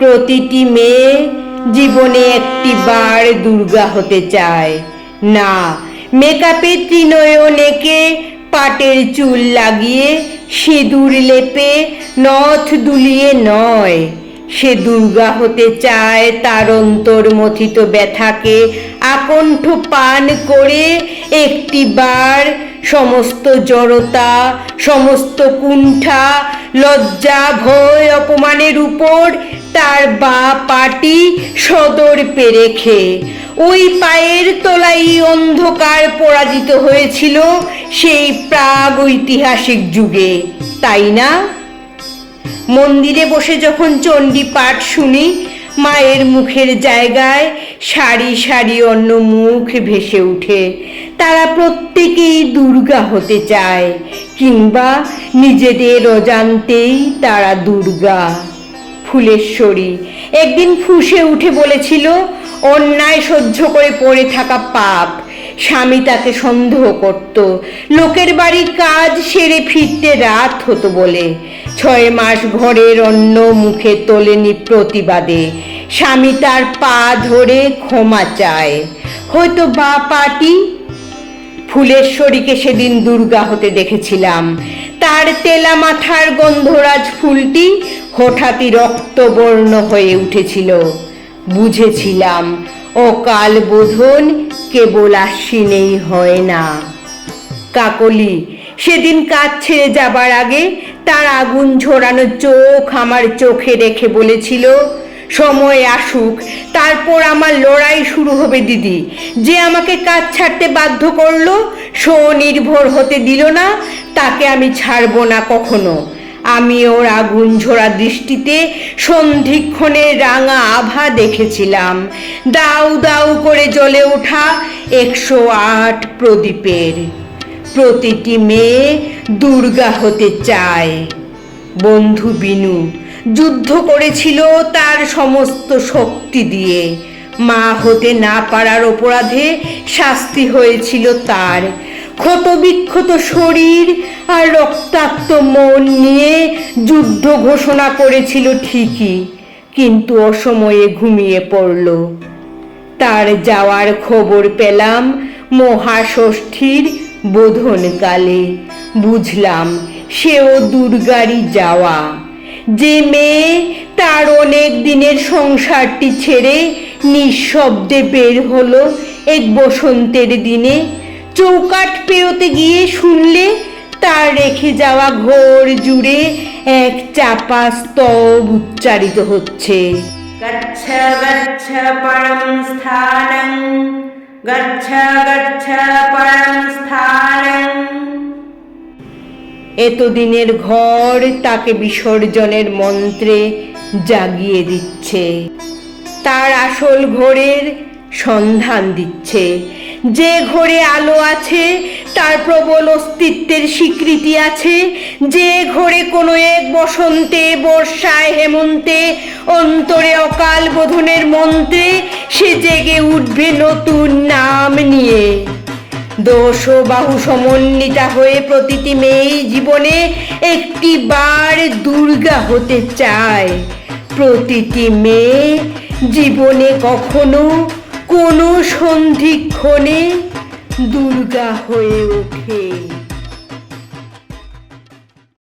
প্রতিটি মেয়ে জীবনে একটি বার দুর্গা হতে চায় না। মেকআপে ত্রিনয়ন এঁকে পাটের চুল লাগিয়ে সিঁদুর লেপে নথ দুলিয়ে নয়, সে দুর্গা হতে চায় তার অন্তর্মথিত ব্যথাকে আকণ্ঠ পান করে একটি বার সমস্ত জড়তা, সমস্ত কুণ্ঠা, লজ্জা, ভয়, অপমানের উপর তার বা পাটি সদর্পে রেখে। ওই পায়ের তলাই অন্ধকার পরাজিত হয়েছিল সেই প্রাগ ঐতিহাসিক যুগে, তাই না? মন্দিরে বসে যখন চণ্ডী পাঠ শুনি, মায়ের মুখের জায়গায় সারি সারি অন্য মুখ ভেসে উঠে। তারা প্রত্যেকেই দুর্গা হতে চায়, কিংবা নিজেদের অজান্তেই তারা দুর্গা। ফুলেশ্বরী একদিন ফুঁসে উঠে বলেছিল, অন্যায় সহ্য করে পড়ে থাকা পাপ। স্বামী তাকে সন্দেহ করত, লোকের বাড়ি কাজ সেরে ফিরতে রাত হতো বলে। 6 মাস ঘরের অন্ন মুখে তোলেনি প্রতিবাদে। স্বামী তার পা ধরে ক্ষমা চায়, হয়তো বা পাটি। ফুলেশ্বরীকে সেদিন দুর্গা হতে দেখেছিলাম। তার তেলা মাথার গন্ধরাজ ফুলটি হঠাৎই রক্তবর্ণ হয়ে উঠেছিল। বুঝেছিলাম অকাল বোধন কেবল আশ্বিনেই হয় না। কাকলি সেদিন কাজ ছেড়ে যাবার আগে তার আগুন ঝরানো চোখ আমার চোখে রেখে বলেছিল, সময় আসুক, তারপর আমার লড়াই শুরু হবে দিদি। যে আমাকে কাজ ছাড়তে বাধ্য করলো, স্বনির্ভর হতে দিল না, তাকে আমি ছাড়ব না কখনো। আমি ওর আগুন ঝরা দৃষ্টিতে সন্ধিক্ষণে রাঙা আভা দেখেছিলাম, দাউ দাউ করে জ্বলে ওঠা 108 প্রদীপের। প্রতিটি মেয়ে দুর্গা হতে চায়। বন্ধু বিনু যুদ্ধ করেছিল তার সমস্ত শক্তি দিয়ে। মা হতে না পারার অপরাধে শাস্তি হয়েছিল তার। ক্ষতবিক্ষত শরীর আর রক্তাক্ত মন নিয়ে যুদ্ধ ঘোষণা করেছিল ঠিকই, কিন্তু অসময়ে ঘুমিয়ে পড়ল। তার যাওয়ার খবর পেলাম মহাষষ্ঠীর বোধনকালে। বুঝলাম সেও দুর্গারই যাওয়া। যে মেয়ে তার অনেক দিনের সংসারটি ছেড়ে নিঃশব্দে বের হলো এক বসন্তের দিনে, চৌকাঠ পেরোতে গিয়ে শুনলে তার রেখে যাওয়া ঘর জুড়ে এক চাপা স্তব উচ্চারিত হচ্ছে, গচ্ছ গচ্ছ পরম স্থানং, গচ্ছ গচ্ছ পরম স্থানং। এতদিনের ঘর তাকে বিসর্জনের মন্ত্রে জাগিয়ে দিচ্ছে, তার আসল ঘরের সন্ধান দিচ্ছে। যে ঘরে আলো আছে, তার প্রবল অস্তিত্বের স্বীকৃতি আছে। যে ঘরে কোনো এক বসন্তে, বর্ষায়, হেমন্তে, অন্তরে অকাল বোধনের মন্ত্রে সে জেগে উঠবে নতুন নাম নিয়ে। দোষ ও বাহু সমন্বিতা হয়ে প্রতিটি মেয়েই জীবনে একটি বার দুর্গা হতে চায়। প্রতিটি মেয়ে জীবনে কখনো কোনো সন্ধিক্ষণে দুর্গা হয়ে ওঠে।